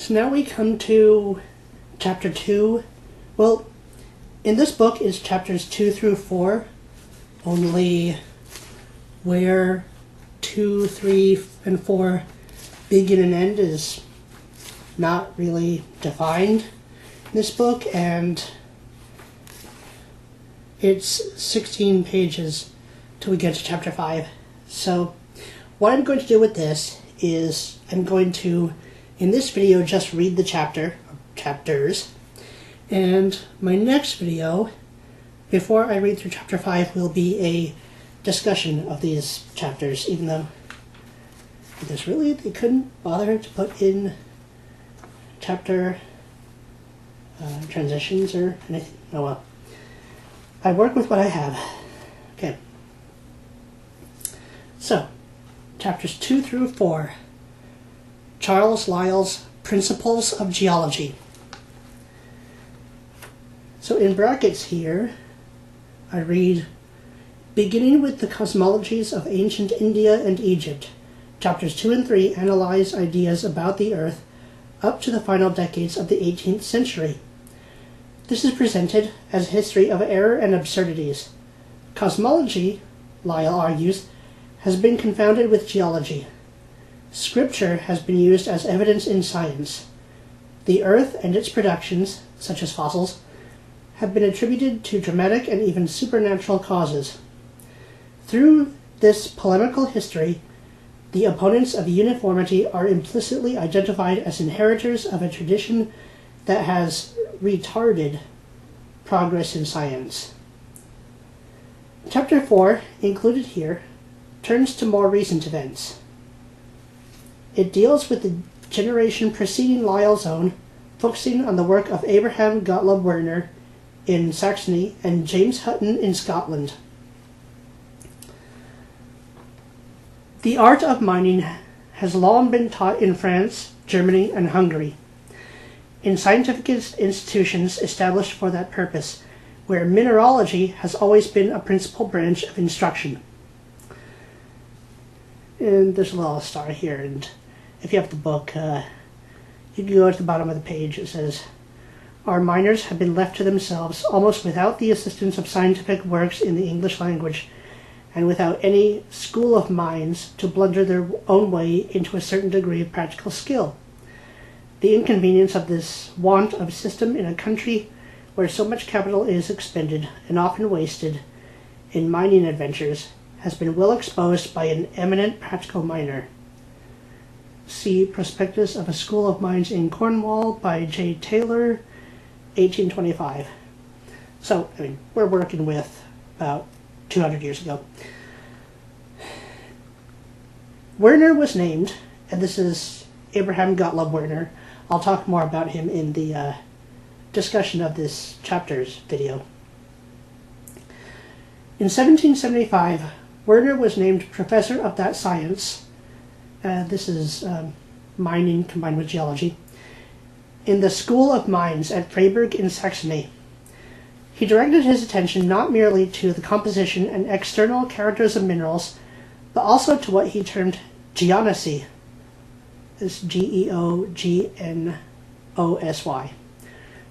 So now we come to chapter 2. Well, in this book is chapters 2 through 4, only where 2, 3, and 4 begin and end is not really defined in this book, and it's 16 pages till we get to chapter 5. So what I'm going to do with this is I'm going to, in this video, just read the chapters, and my next video, before I read through chapter 5, will be a discussion of these chapters, even though they couldn't bother to put in chapter transitions or anything. Oh well. I work with what I have. Okay. So, chapters 2 through 4. Charles Lyell's Principles of Geology. So in brackets here, I read, beginning with the cosmologies of ancient India and Egypt, chapters 2 and 3 analyze ideas about the Earth up to the final decades of the 18th century. This is presented as a history of error and absurdities. Cosmology, Lyell argues, has been confounded with geology. Scripture has been used as evidence in science. The Earth and its productions, such as fossils, have been attributed to dramatic and even supernatural causes. Through this polemical history, the opponents of uniformity are implicitly identified as inheritors of a tradition that has retarded progress in science. Chapter 4, included here, turns to more recent events. It deals with the generation preceding Lyell's own, focusing on the work of Abraham Gottlob Werner in Saxony and James Hutton in Scotland. The art of mining has long been taught in France, Germany, and Hungary, in scientific institutions established for that purpose, where mineralogy has always been a principal branch of instruction. And there's a little star here, and if you have the book, you can go to the bottom of the page. It says, our miners have been left to themselves almost without the assistance of scientific works in the English language, and without any school of mines to blunder their own way into a certain degree of practical skill. The inconvenience of this want of system in a country where so much capital is expended and often wasted in mining adventures has been well exposed by an eminent practical miner. See Prospectus of a School of Mines in Cornwall by J. Taylor, 1825. So, we're working with about 200 years ago. Werner was named, and this is Abraham Gottlob Werner. I'll talk more about him in the discussion of this chapter's video. In 1775, Werner was named professor of that science. This is mining combined with geology, in the School of Mines at Freiburg in Saxony. He directed his attention not merely to the composition and external characters of minerals, but also to what he termed geonosy, is Geognosy,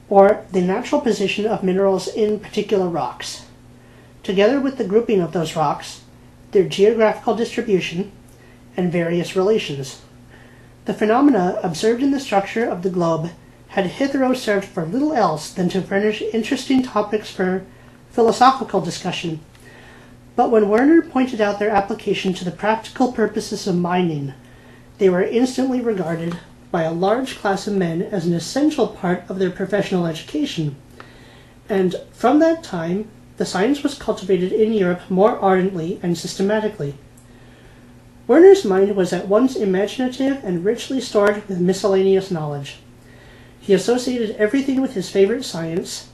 or the natural position of minerals in particular rocks, together with the grouping of those rocks, their geographical distribution, and various relations. The phenomena observed in the structure of the globe had hitherto served for little else than to furnish interesting topics for philosophical discussion. But when Werner pointed out their application to the practical purposes of mining, they were instantly regarded by a large class of men as an essential part of their professional education. And from that time, the science was cultivated in Europe more ardently and systematically. Werner's mind was at once imaginative and richly stored with miscellaneous knowledge. He associated everything with his favorite science,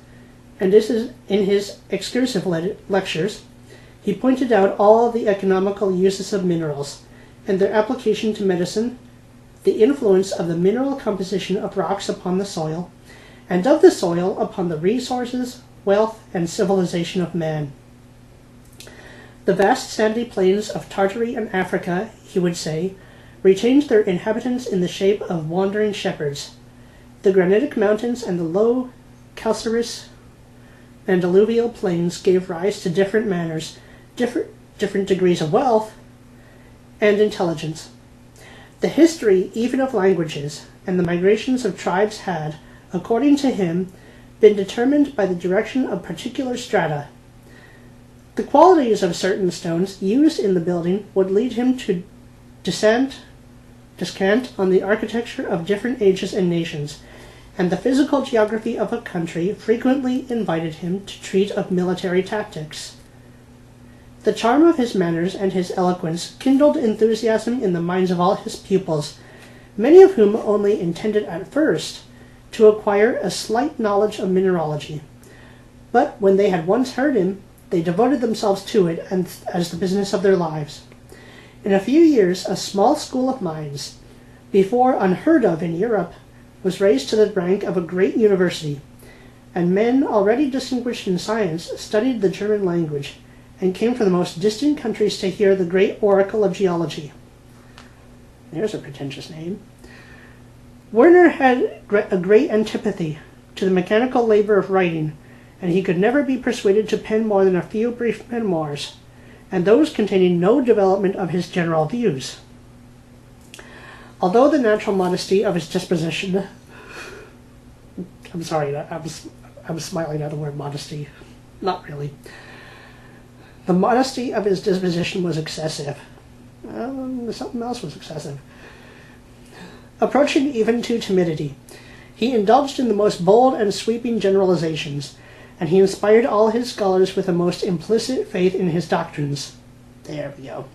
and this is in his excursive lectures. He pointed out all the economical uses of minerals and their application to medicine, the influence of the mineral composition of rocks upon the soil, and of the soil upon the resources, wealth, and civilization of man. The vast sandy plains of Tartary and Africa, he would say, retained their inhabitants in the shape of wandering shepherds, The granitic mountains and the low calcareous and alluvial plains gave rise to different manners, different degrees of wealth and intelligence. The history even of languages and the migrations of tribes had, according to him, been determined by the direction of particular strata. The qualities of certain stones used in the building would lead him to descant on the architecture of different ages and nations, and the physical geography of a country frequently invited him to treat of military tactics. The charm of his manners and his eloquence kindled enthusiasm in the minds of all his pupils, many of whom only intended at first to acquire a slight knowledge of mineralogy. But when they had once heard him, they devoted themselves to it as the business of their lives. In a few years, a small school of mines, before unheard of in Europe, was raised to the rank of a great university, and men already distinguished in science studied the German language and came from the most distant countries to hear the great oracle of geology. There's a pretentious name. Werner had a great antipathy to the mechanical labor of writing, and he could never be persuaded to pen more than a few brief memoirs, and those containing no development of his general views. Although the natural modesty of his disposition... I'm sorry, I'm smiling at the word modesty. Not really. The modesty of his disposition was excessive. Something else was excessive. Approaching even to timidity, he indulged in the most bold and sweeping generalizations, and he inspired all his scholars with a most implicit faith in his doctrines. There we go.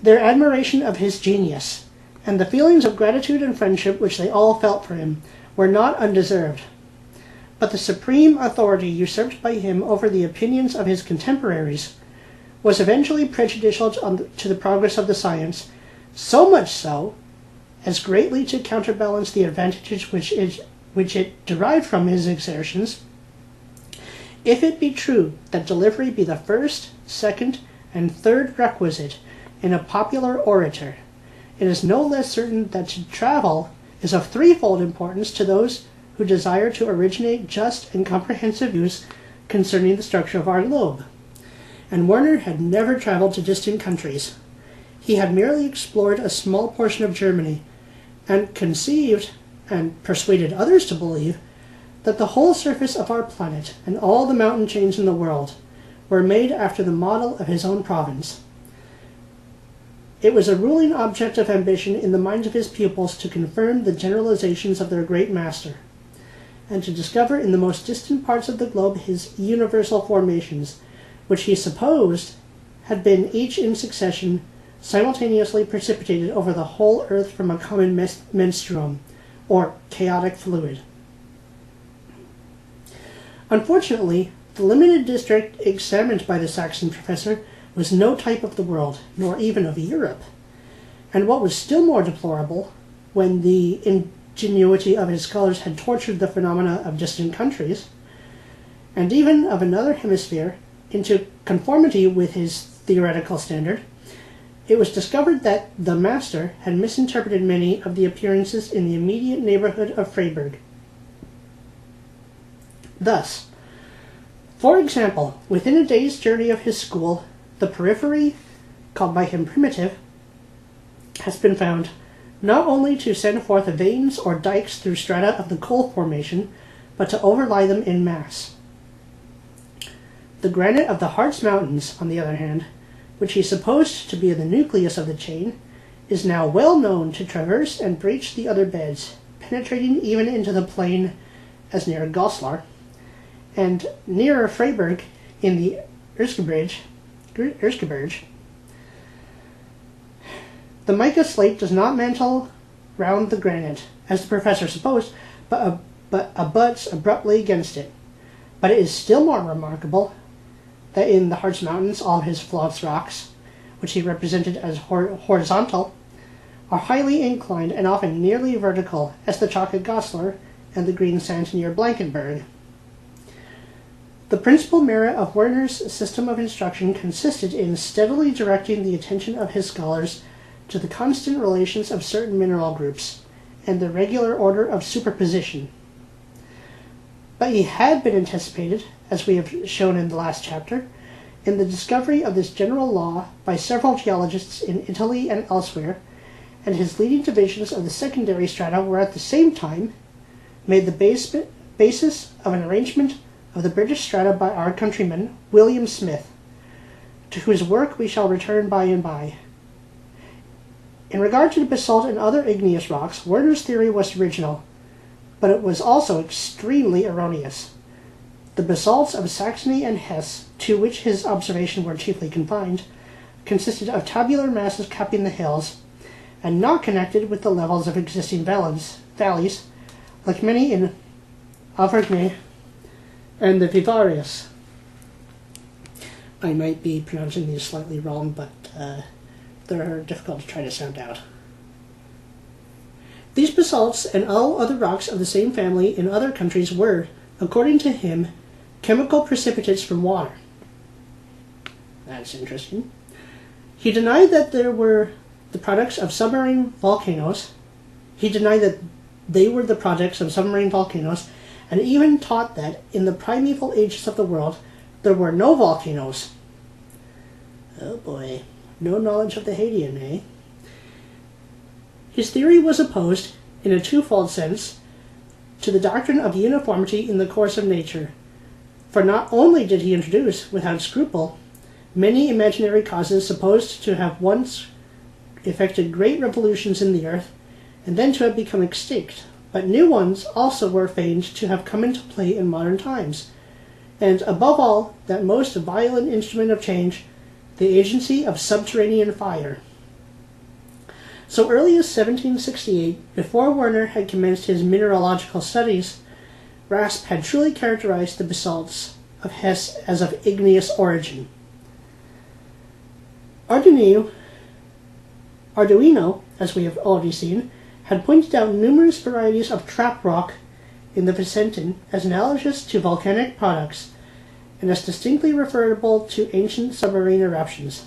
Their admiration of his genius, and the feelings of gratitude and friendship which they all felt for him, were not undeserved. But the supreme authority usurped by him over the opinions of his contemporaries was eventually prejudicial to the progress of the science, so much so as greatly to counterbalance the advantages which it derived from his exertions. If it be true that delivery be the first, second, and third requisite in a popular orator, it is no less certain that to travel is of threefold importance to those who desire to originate just and comprehensive views concerning the structure of our globe. And Werner had never traveled to distant countries. He had merely explored a small portion of Germany, and conceived, and persuaded others to believe, that the whole surface of our planet and all the mountain chains in the world were made after the model of his own province. It was a ruling object of ambition in the minds of his pupils to confirm the generalizations of their great master, and to discover in the most distant parts of the globe his universal formations, which he supposed had been each in succession simultaneously precipitated over the whole earth from a common menstruum, or chaotic fluid. Unfortunately, the limited district examined by the Saxon professor was no type of the world, nor even of Europe. And what was still more deplorable, when the ingenuity of his scholars had tortured the phenomena of distant countries, and even of another hemisphere, into conformity with his theoretical standard, it was discovered that the master had misinterpreted many of the appearances in the immediate neighborhood of Freiburg. Thus, for example, within a day's journey of his school, the periphery, called by him primitive, has been found not only to send forth veins or dikes through strata of the coal formation, but to overlie them in mass. The granite of the Harz Mountains, on the other hand, which he supposed to be the nucleus of the chain, is now well known to traverse and breach the other beds, penetrating even into the plain as near Goslar, and nearer Freiburg in the Erzgebirge. The mica slate does not mantle round the granite, as the professor supposed, but abuts abruptly against it. But it is still more remarkable that in the Harz Mountains all his Flotz rocks, which he represented as horizontal, are highly inclined and often nearly vertical, as the chalk at Goslar and the green sand near Blankenberg. The principal merit of Werner's system of instruction consisted in steadily directing the attention of his scholars to the constant relations of certain mineral groups, and the regular order of superposition. But he had been anticipated, as we have shown in the last chapter, in the discovery of this general law by several geologists in Italy and elsewhere, and his leading divisions of the secondary strata were at the same time made the basis of an arrangement of the British strata by our countryman, William Smith, to whose work we shall return by and by. In regard to the basalt and other igneous rocks, Werner's theory was original, but it was also extremely erroneous. The basalts of Saxony and Hesse, to which his observations were chiefly confined, consisted of tabular masses capping the hills, and not connected with the levels of existing valleys, like many in Auvergne and the Vivarius. I might be pronouncing these slightly wrong, but they're difficult to try to sound out. These basalts and all other rocks of the same family in other countries were, according to him, chemical precipitates from water. That's interesting. He denied that they were the products of submarine volcanoes. And even taught that in the primeval ages of the world there were no volcanoes. Oh boy, no knowledge of the Hadean, eh? His theory was opposed, in a twofold sense, to the doctrine of uniformity in the course of nature, for not only did he introduce, without scruple, many imaginary causes supposed to have once effected great revolutions in the earth, and then to have become extinct, but new ones also were feigned to have come into play in modern times, and above all, that most violent instrument of change, the agency of subterranean fire. So early as 1768, before Werner had commenced his mineralogical studies, Raspe had truly characterized the basalts of Hesse as of igneous origin. Arduino, as we have already seen, had pointed out numerous varieties of trap rock in the Vicentin as analogous to volcanic products and as distinctly referable to ancient submarine eruptions.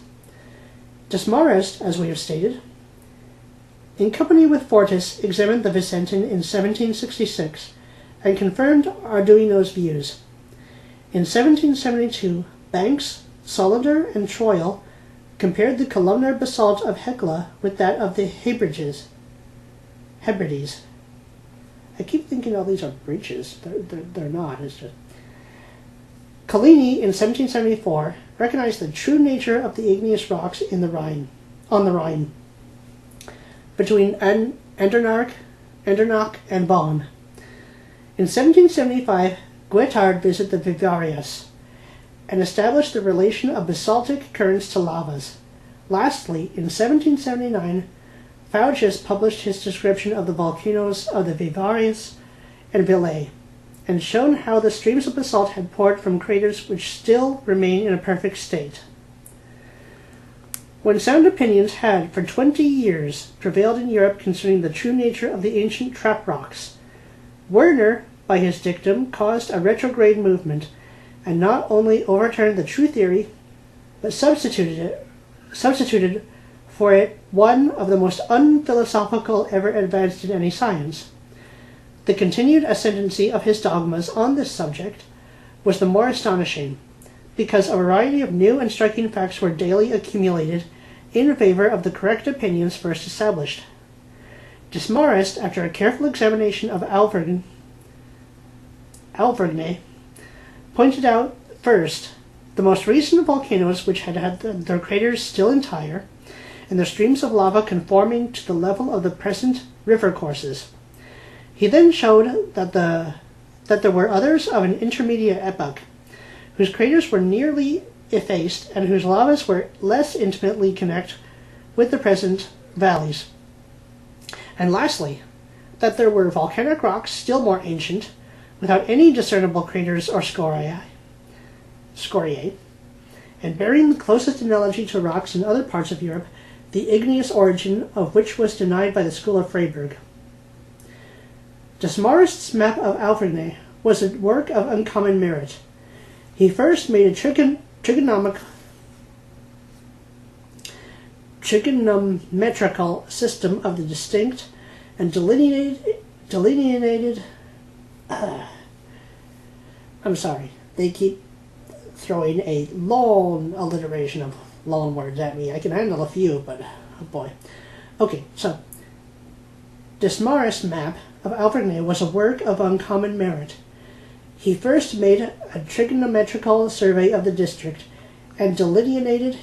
Desmarest, as we have stated, in company with Fortis, examined the Vicentin in 1766 and confirmed Arduino's views. In 1772, Banks, Solander, and Troyle compared the columnar basalt of Hecla with that of the Hebrides. I keep thinking all these are breaches. They're not. It's just... Collini, in 1774, recognized the true nature of the igneous rocks on the Rhine, between Andernach and Bonn. In 1775, Guettard visited the Vivarius and established the relation of basaltic currents to lavas. Lastly, in 1779, Fauges published his description of the volcanoes of the Vivarius and Villay, and shown how the streams of basalt had poured from craters which still remain in a perfect state. When sound opinions had for 20 years prevailed in Europe concerning the true nature of the ancient trap rocks, Werner, by his dictum, caused a retrograde movement, and not only overturned the true theory, but substituted for it one of the most unphilosophical ever advanced in any science. The continued ascendancy of his dogmas on this subject was the more astonishing, because a variety of new and striking facts were daily accumulated in favor of the correct opinions first established. Desmarest, after a careful examination of Auvergne, pointed out first the most recent volcanoes which had their craters still entire, and their streams of lava conforming to the level of the present river courses. He then showed that there were others of an intermediate epoch, whose craters were nearly effaced and whose lavas were less intimately connected with the present valleys. And lastly, that there were volcanic rocks still more ancient, without any discernible craters or scoriae, and bearing the closest analogy to rocks in other parts of Europe, the igneous origin of which was denied by the school of Freiburg. Desmarest's map of Auvergne was a work of uncommon merit. He first made a trigonometrical system of the distinct and delineated I'm sorry, they keep throwing a long alliteration of long words at me. I can handle a few, but oh boy. Okay, so Desmarais' map of Auvergne was a work of uncommon merit. He first made a trigonometrical survey of the district and delineated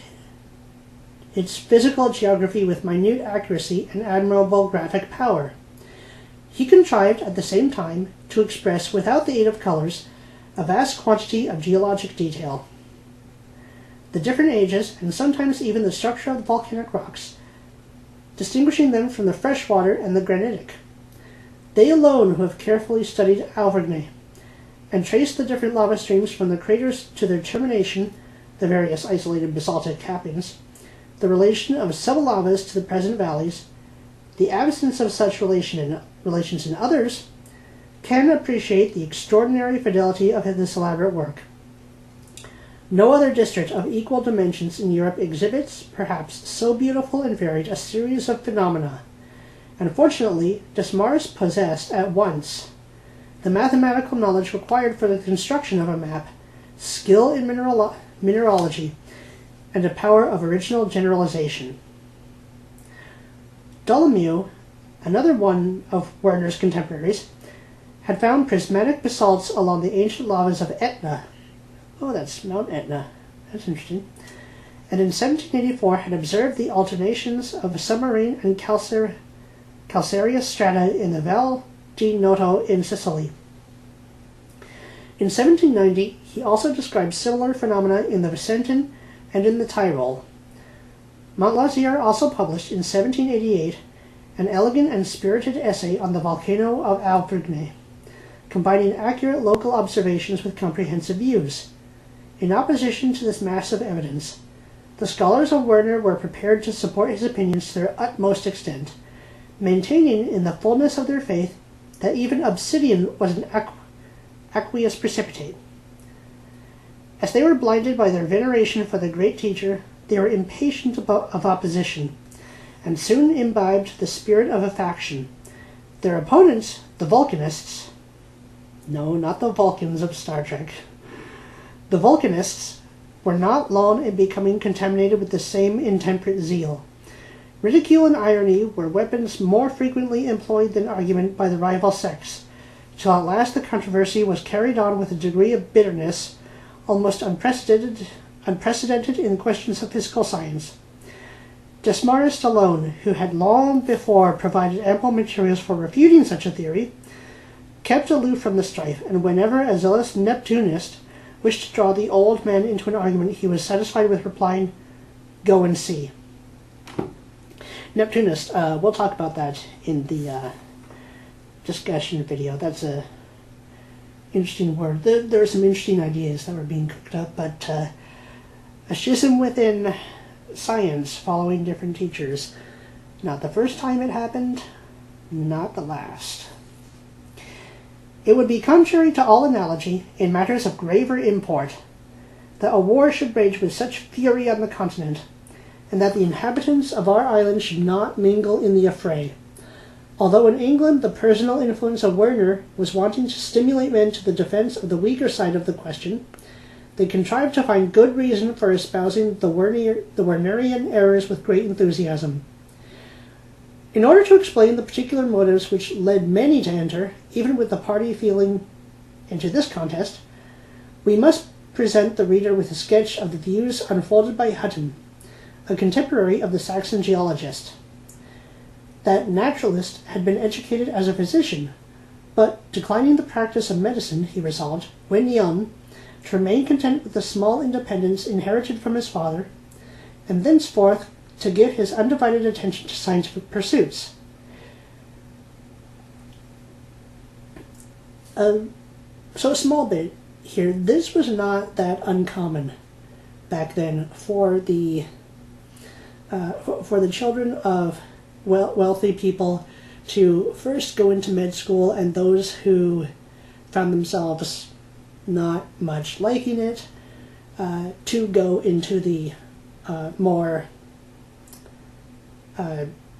its physical geography with minute accuracy and admirable graphic power. He contrived at the same time to express, without the aid of colors, a vast quantity of geologic detail. The different ages, and sometimes even the structure of the volcanic rocks, distinguishing them from the freshwater and the granitic. They alone who have carefully studied Auvergne, and traced the different lava streams from the craters to their termination, the various isolated basaltic cappings, the relation of sublavas to the present valleys, the absence of such relations in others, can appreciate the extraordinary fidelity of this elaborate work. No other district of equal dimensions in Europe exhibits, perhaps, so beautiful and varied a series of phenomena. Unfortunately, Desmarais possessed at once the mathematical knowledge required for the construction of a map, skill in mineralogy, and a power of original generalization. Dolomieu, another one of Werner's contemporaries, had found prismatic basalts along the ancient lavas of Etna. Oh, that's Mount Etna. That's interesting. And in 1784 had observed the alternations of submarine and calcareous strata in the Val di Noto in Sicily. In 1790, he also described similar phenomena in the Vicentin and in the Tyrol. Montlosier also published in 1788 an elegant and spirited essay on the volcano of Auvergne, combining accurate local observations with comprehensive views. In opposition to this mass of evidence, the scholars of Werner were prepared to support his opinions to their utmost extent, maintaining in the fullness of their faith that even obsidian was an aqueous precipitate. As they were blinded by their veneration for the great teacher, they were impatient of opposition, and soon imbibed the spirit of a faction. Their opponents, the Vulcanists, no, not the Vulcans of Star Trek, the Vulcanists were not long in becoming contaminated with the same intemperate zeal. Ridicule and irony were weapons more frequently employed than argument by the rival sects, till at last the controversy was carried on with a degree of bitterness almost unprecedented in questions of physical science. Desmarais alone, who had long before provided ample materials for refuting such a theory, kept aloof from the strife, and whenever a zealous Neptunist wished to draw the old man into an argument, he was satisfied with replying, "Go and see." Neptunist, we'll talk about that in the discussion video. That's a interesting word. There are some interesting ideas that were being cooked up, but a schism within science following different teachers. Not the first time it happened, not the last. It would be contrary to all analogy, in matters of graver import, that a war should rage with such fury on the continent, and that the inhabitants of our island should not mingle in the affray. Although in England the personal influence of Werner was wanting to stimulate men to the defense of the weaker side of the question, they contrived to find good reason for espousing the Wernerian errors with great enthusiasm. In order to explain the particular motives which led many to enter, even with the party feeling, into this contest, we must present the reader with a sketch of the views unfolded by Hutton, a contemporary of the Saxon geologist. That naturalist had been educated as a physician, but, declining the practice of medicine, he resolved, when young, to remain content with the small independence inherited from his father, and thenceforth to give his undivided attention to scientific pursuits. So a small bit here. This was not that uncommon back then for the children of wealthy people to first go into med school, and those who found themselves not much liking it to go into the more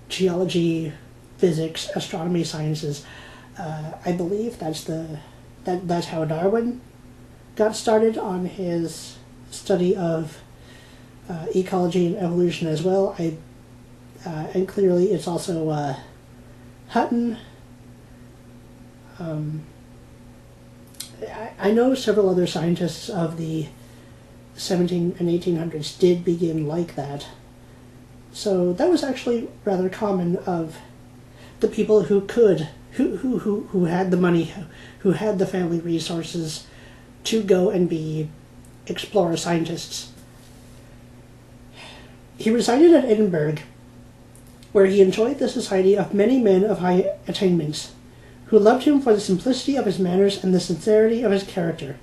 geology, physics, astronomy, sciences. I believe that's how Darwin got started on his study of ecology and evolution as well. And clearly it's also Hutton. I know several other scientists of the 17 and 1800s did begin like that. So that was actually rather common of the people who could, who had the money, who had the family resources to go and be explorer scientists. He resided at Edinburgh, where he enjoyed the society of many men of high attainments, who loved him for the simplicity of his manners and the sincerity of his character.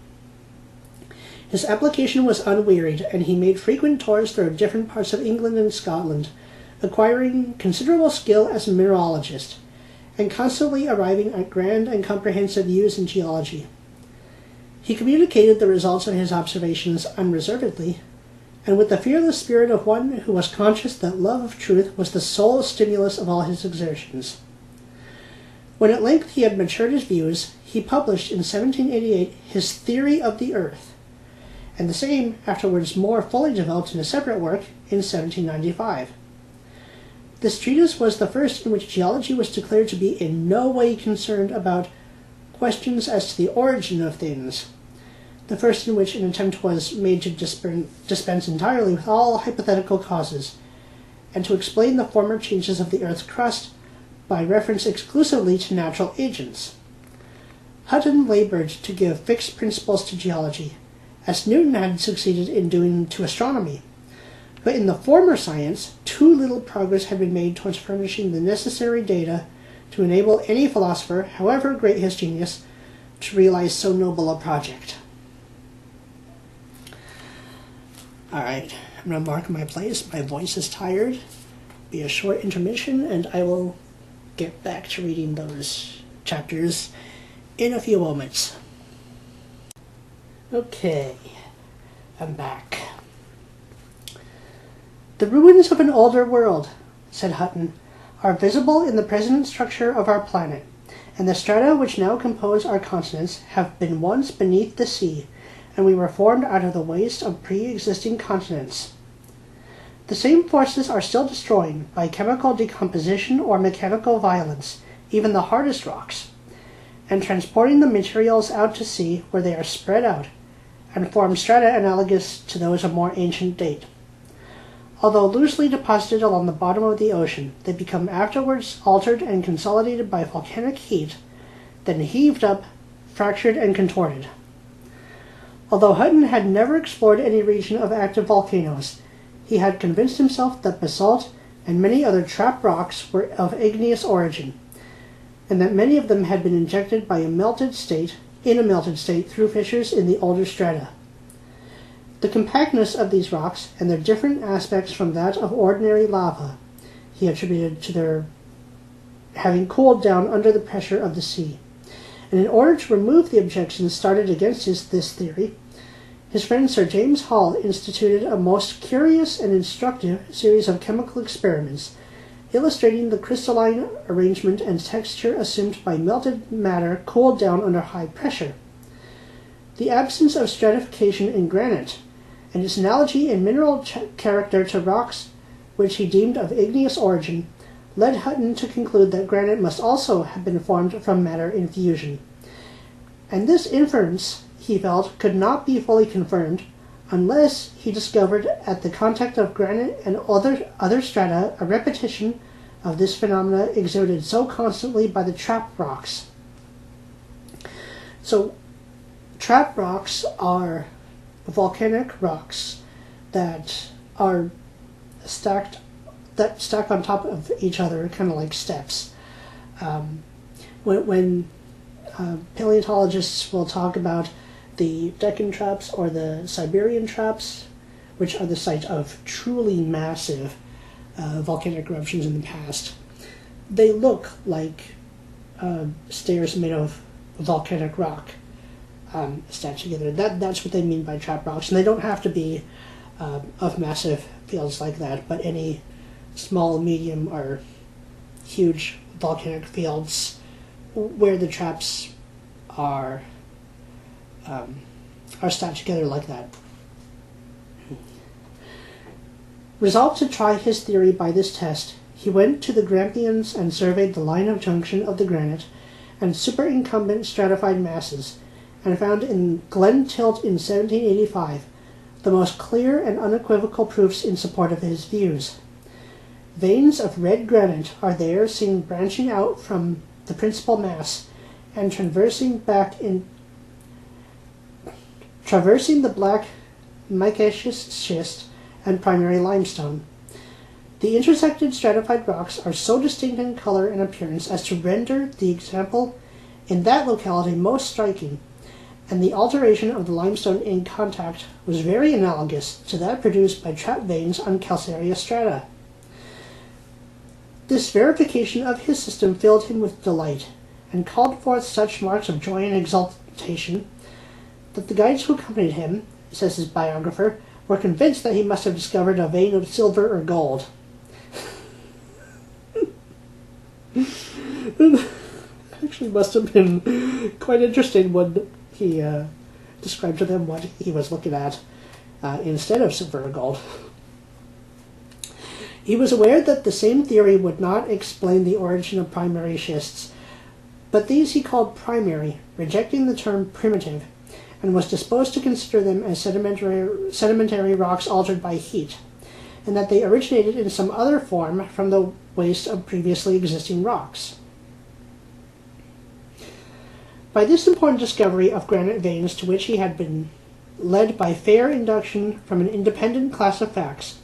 His application was unwearied, and he made frequent tours through different parts of England and Scotland, acquiring considerable skill as a mineralogist, and constantly arriving at grand and comprehensive views in geology. He communicated the results of his observations unreservedly, and with the fearless spirit of one who was conscious that love of truth was the sole stimulus of all his exertions. When at length he had matured his views, he published in 1788 his Theory of the Earth, and the same afterwards more fully developed in a separate work in 1795. This treatise was the first in which geology was declared to be in no way concerned about questions as to the origin of things, the first in which an attempt was made to dispense entirely with all hypothetical causes, and to explain the former changes of the Earth's crust by reference exclusively to natural agents. Hutton labored to give fixed principles to geology, as Newton had succeeded in doing to astronomy. But in the former science, too little progress had been made towards furnishing the necessary data to enable any philosopher, however great his genius, to realize so noble a project. Alright, I'm going to mark my place. My voice is tired. Be a short intermission, and I will get back to reading those chapters in a few moments. Okay, I'm back. The ruins of an older world, said Hutton, are visible in the present structure of our planet, and the strata which now compose our continents have been once beneath the sea, and we were formed out of the waste of pre-existing continents. The same forces are still destroying, by chemical decomposition or mechanical violence, even the hardest rocks, and transporting the materials out to sea where they are spread out, and form strata analogous to those of more ancient date. Although loosely deposited along the bottom of the ocean, they become afterwards altered and consolidated by volcanic heat, then heaved up, fractured, and contorted. Although Hutton had never explored any region of active volcanoes, he had convinced himself that basalt and many other trap rocks were of igneous origin, and that many of them had been injected in a melted state through fissures in the older strata. The compactness of these rocks and their different aspects from that of ordinary lava he attributed to their having cooled down under the pressure of the sea. And in order to remove the objections started against this theory, his friend Sir James Hall instituted a most curious and instructive series of chemical experiments, illustrating the crystalline arrangement and texture assumed by melted matter cooled down under high pressure. The absence of stratification in granite, and its analogy in mineral character to rocks which he deemed of igneous origin, led Hutton to conclude that granite must also have been formed from matter in fusion. And this inference, he felt, could not be fully confirmed unless he discovered at the contact of granite and other strata a repetition of this phenomena exerted so constantly by the trap rocks. So, trap rocks are volcanic rocks that are stack on top of each other, kind of like steps. When paleontologists will talk about the Deccan traps or the Siberian traps, which are the site of truly massive volcanic eruptions in the past, they look like stairs made of volcanic rock stacked together. That's what they mean by trap rocks, and they don't have to be of massive fields like that, but any small, medium, or huge volcanic fields where the traps are stacked together like that. Resolved to try his theory by this test, he went to the Grampians and surveyed the line of junction of the granite and superincumbent stratified masses, and found in Glen Tilt in 1785 the most clear and unequivocal proofs in support of his views. Veins of red granite are there seen branching out from the principal mass and traversing the black micaceous schist and primary limestone. The intersected stratified rocks are so distinct in color and appearance as to render the example in that locality most striking, and the alteration of the limestone in contact was very analogous to that produced by trap veins on calcareous strata. This verification of his system filled him with delight, and called forth such marks of joy and exultation that the guides who accompanied him, says his biographer, were convinced that he must have discovered a vein of silver or gold. Actually must have been quite interesting when he described to them what he was looking at instead of silver or gold. He was aware that the same theory would not explain the origin of primary schists, but these he called primary, rejecting the term primitive, and was disposed to consider them as sedimentary rocks altered by heat, and that they originated in some other form from the waste of previously existing rocks. By this important discovery of granite veins, to which he had been led by fair induction from an independent class of facts,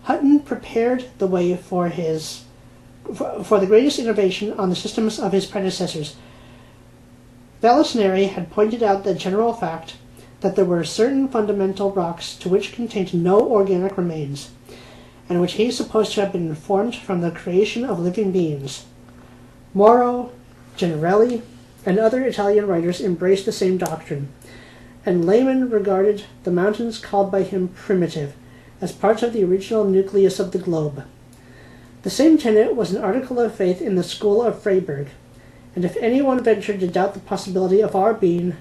Hutton prepared the way for the greatest innovation on the systems of his predecessors. Vallisneri had pointed out the general fact that there were certain fundamental rocks to which contained no organic remains, and which he supposed to have been formed from the creation of living beings. Moro, Generelli, and other Italian writers embraced the same doctrine, and laymen regarded the mountains called by him primitive as parts of the original nucleus of the globe. The same tenet was an article of faith in the school of Freiburg, and if anyone ventured to doubt the possibility of our being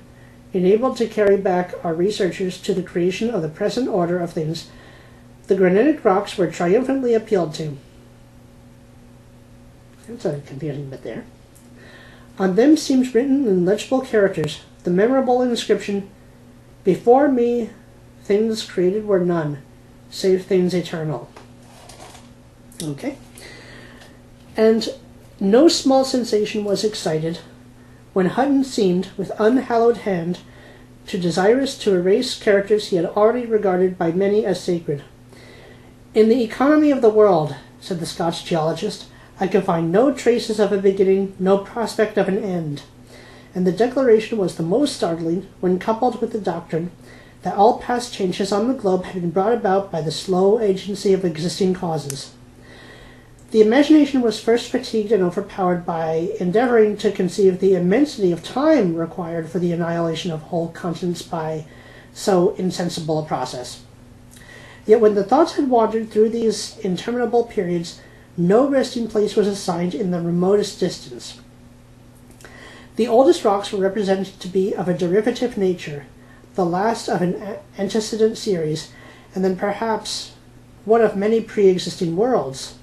enabled to carry back our researches to the creation of the present order of things, the granitic rocks were triumphantly appealed to. That's a confusing bit there. On them seems written in legible characters the memorable inscription, "Before me things created were none, save things eternal." Okay. And no small sensation was excited when Hutton seemed, with unhallowed hand, desirous to erase characters he had already regarded by many as sacred. "In the economy of the world," said the Scotch geologist, "I can find no traces of a beginning, no prospect of an end." And the declaration was the most startling when coupled with the doctrine that all past changes on the globe had been brought about by the slow agency of existing causes. The imagination was first fatigued and overpowered by endeavoring to conceive the immensity of time required for the annihilation of whole continents by so insensible a process. Yet when the thoughts had wandered through these interminable periods, no resting place was assigned in the remotest distance. The oldest rocks were represented to be of a derivative nature, the last of an antecedent series, and then perhaps one of many pre-existing worlds.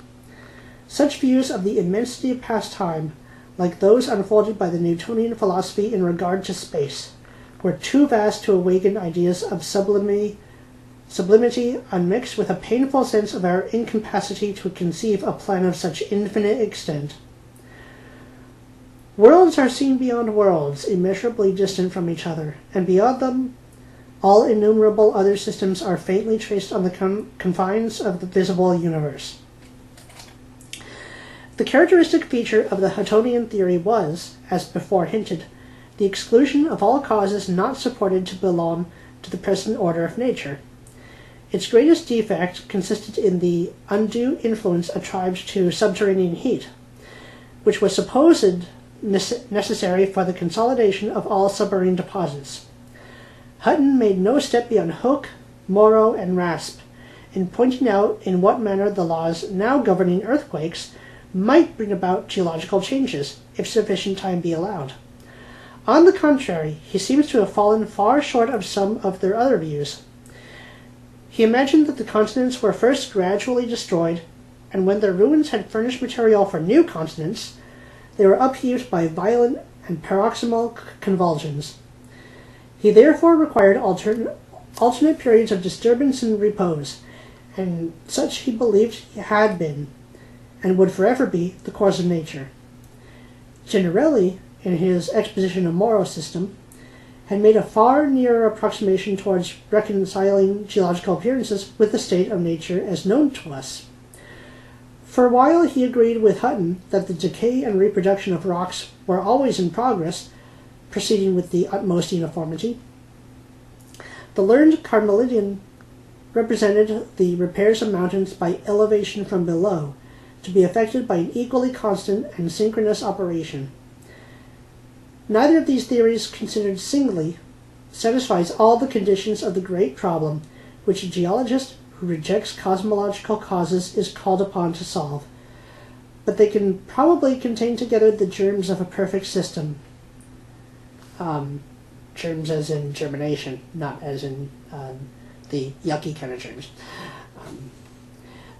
Such views of the immensity of past time, like those unfolded by the Newtonian philosophy in regard to space, were too vast to awaken ideas of sublimity unmixed with a painful sense of our incapacity to conceive a plan of such infinite extent. Worlds are seen beyond worlds, immeasurably distant from each other, and beyond them all innumerable other systems are faintly traced on the confines of the visible universe. The characteristic feature of the Huttonian theory was, as before hinted, the exclusion of all causes not supported to belong to the present order of nature. Its greatest defect consisted in the undue influence attributed to subterranean heat, which was supposed necessary for the consolidation of all submarine deposits. Hutton made no step beyond Hooke, Morrow, and Raspe in pointing out in what manner the laws now governing earthquakes might bring about geological changes, if sufficient time be allowed. On the contrary, he seems to have fallen far short of some of their other views. He imagined that the continents were first gradually destroyed, and when their ruins had furnished material for new continents, they were upheaved by violent and paroxysmal convulsions. He therefore required alternate periods of disturbance and repose, and such he believed had been, and would forever be, the course of nature. Generelli, in his exposition of moral system, had made a far nearer approximation towards reconciling geological appearances with the state of nature as known to us. For a while he agreed with Hutton that the decay and reproduction of rocks were always in progress, proceeding with the utmost uniformity. The learned Carmelian represented the repairs of mountains by elevation from below, to be effected by an equally constant and synchronous operation. Neither of these theories, considered singly, satisfies all the conditions of the great problem which a geologist who rejects cosmological causes is called upon to solve, but they can probably contain together the germs of a perfect system. Germs as in germination, not as in the yucky kind of germs.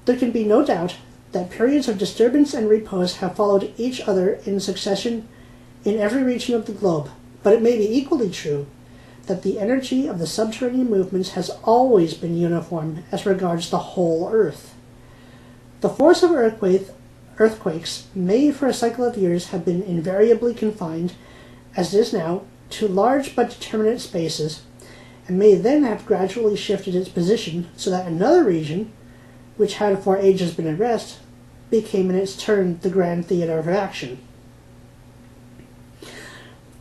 There can be no doubt that periods of disturbance and repose have followed each other in succession in every region of the globe, but it may be equally true that the energy of the subterranean movements has always been uniform as regards the whole Earth. The force of earthquakes may for a cycle of years have been invariably confined, as it is now, to large but determinate spaces, and may then have gradually shifted its position so that another region, which had for ages been at rest, became in its turn the grand theatre of action.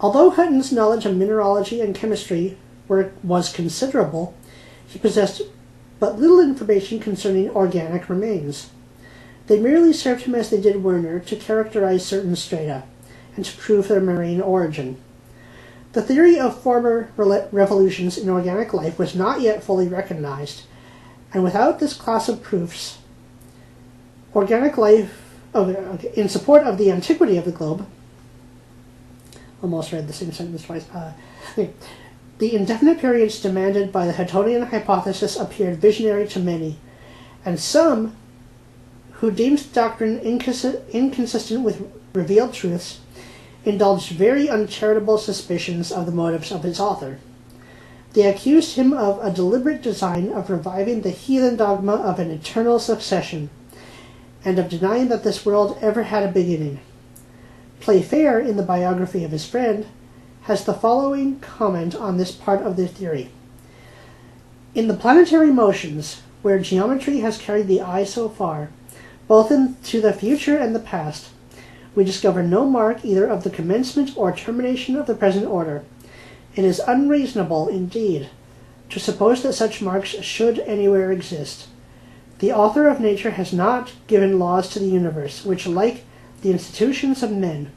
Although Hutton's knowledge of mineralogy and chemistry was considerable, he possessed but little information concerning organic remains. They merely served him as they did Werner to characterize certain strata, and to prove their marine origin. The theory of former revolutions in organic life was not yet fully recognized, and without this class of proofs, organic life, in support of the antiquity of the globe, almost read the same sentence twice, the indefinite periods demanded by the Huttonian hypothesis appeared visionary to many, and some, who deemed the doctrine inconsistent with revealed truths, indulged very uncharitable suspicions of the motives of its author. They accused him of a deliberate design of reviving the heathen dogma of an eternal succession, and of denying that this world ever had a beginning. Playfair, in the biography of his friend, has the following comment on this part of the theory. In the planetary motions, where geometry has carried the eye so far, both into the future and the past, we discover no mark either of the commencement or termination of the present order. It is unreasonable, indeed, to suppose that such marks should anywhere exist. The author of nature has not given laws to the universe, which, like the institutions of men,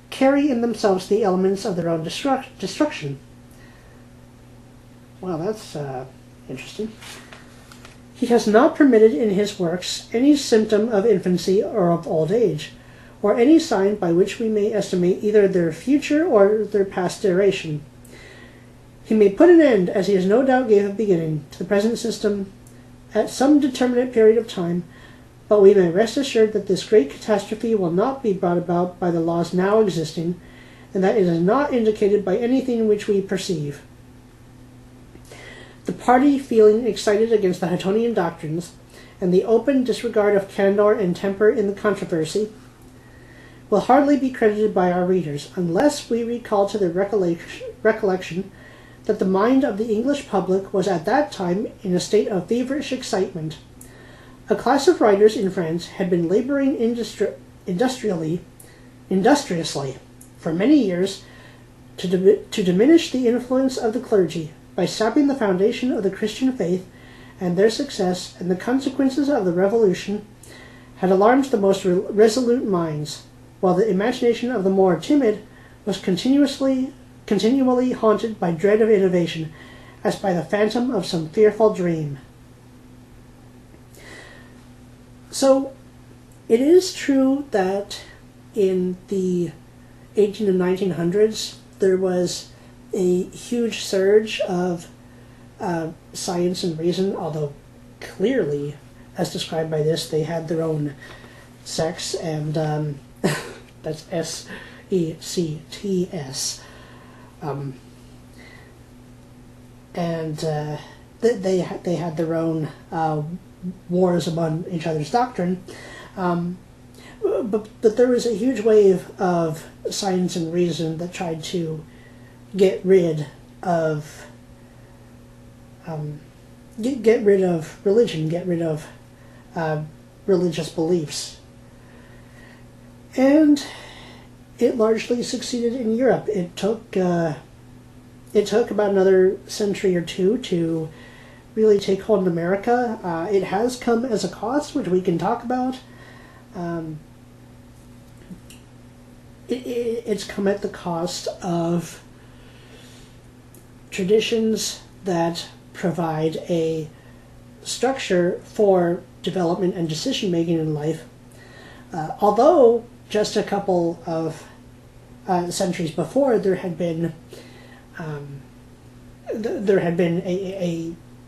carry in themselves the elements of their own destruction. Well, that's interesting. He has not permitted in his works any symptom of infancy or of old age, or any sign by which we may estimate either their future or their past duration. He may put an end, as he has no doubt gave a beginning, to the present system at some determinate period of time, but we may rest assured that this great catastrophe will not be brought about by the laws now existing, and that it is not indicated by anything which we perceive. The party feeling excited against the Huttonian doctrines, and the open disregard of candor and temper in the controversy, will hardly be credited by our readers, unless we recall to their recollection that the mind of the English public was at that time in a state of feverish excitement. A class of writers in France had been laboring industriously for many years to diminish the influence of the clergy by sapping the foundation of the Christian faith, and their success and the consequences of the Revolution had alarmed the most resolute minds, while the imagination of the more timid was continually haunted by dread of innovation, as by the phantom of some fearful dream. So, It is true that in the 18 and 1900s there was a huge surge of science and reason, although clearly, as described by this, they had their own sects, and that's S-E-C-T-S. And they had their own wars among each other's doctrine. But there was a huge wave of science and reason that tried to get rid of get rid of religion, get rid of religious beliefs. And it largely succeeded in Europe. It took about another century or two to really take hold in America. It has come as a cost, which we can talk about. It's come at the cost of traditions that provide a structure for development and decision making in life. Although just a couple of centuries before, there had been a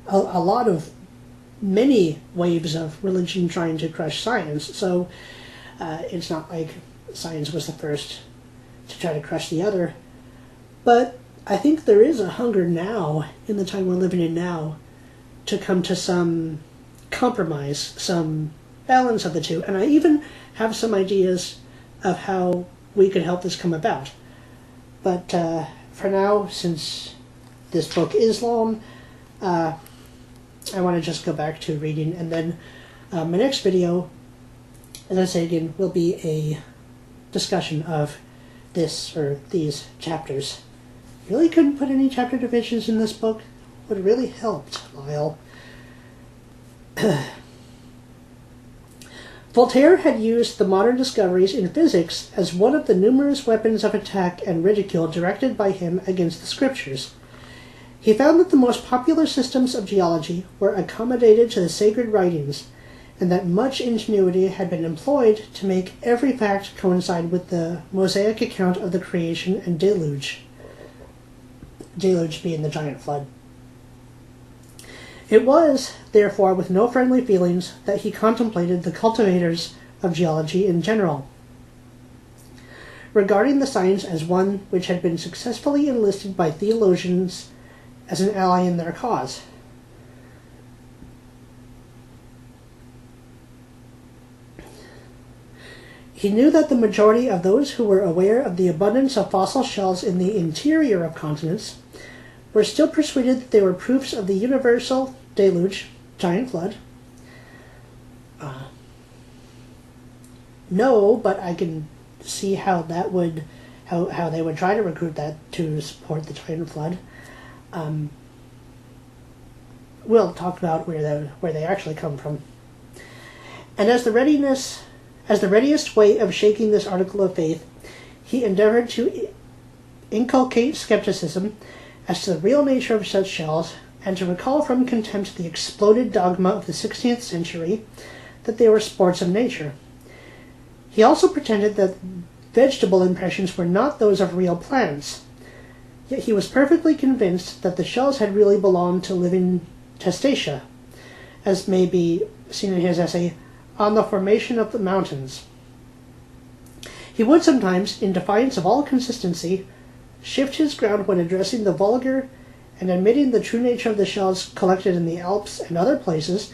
lot of many waves of religion trying to crush science. So it's not like science was the first to try to crush the other. But I think there is a hunger now, in the time we're living in now, to come to some compromise, some balance of the two. And I even have some ideas of how we could help this come about. But for now, since this book is long, I want to just go back to reading. And then my next video, as I say again, will be a discussion of this or these chapters. Really couldn't put any chapter divisions in this book. Would have really helped, Lyell. Voltaire had used the modern discoveries in physics as one of the numerous weapons of attack and ridicule directed by him against the scriptures. He found that the most popular systems of geology were accommodated to the sacred writings, and that much ingenuity had been employed to make every fact coincide with the Mosaic account of the creation and deluge. Deluge being the giant flood. It was, therefore, with no friendly feelings that he contemplated the cultivators of geology in general, regarding the science as one which had been successfully enlisted by theologians as an ally in their cause. He knew that the majority of those who were aware of the abundance of fossil shells in the interior of continents were still persuaded that they were proofs of the universal deluge, giant flood. No, but I can see how that would, how they would try to recruit that to support the giant flood. We'll talk about where they actually come from. And as the readiest way of shaking this article of faith, he endeavored to inculcate skepticism as to the real nature of such shells, and to recall from contempt the exploded dogma of the 16th century that they were sports of nature. He also pretended that vegetable impressions were not those of real plants, yet he was perfectly convinced that the shells had really belonged to living testacea, as may be seen in his essay On the Formation of the Mountains. He would sometimes, in defiance of all consistency, shift his ground when addressing the vulgar, and admitting the true nature of the shells collected in the Alps and other places,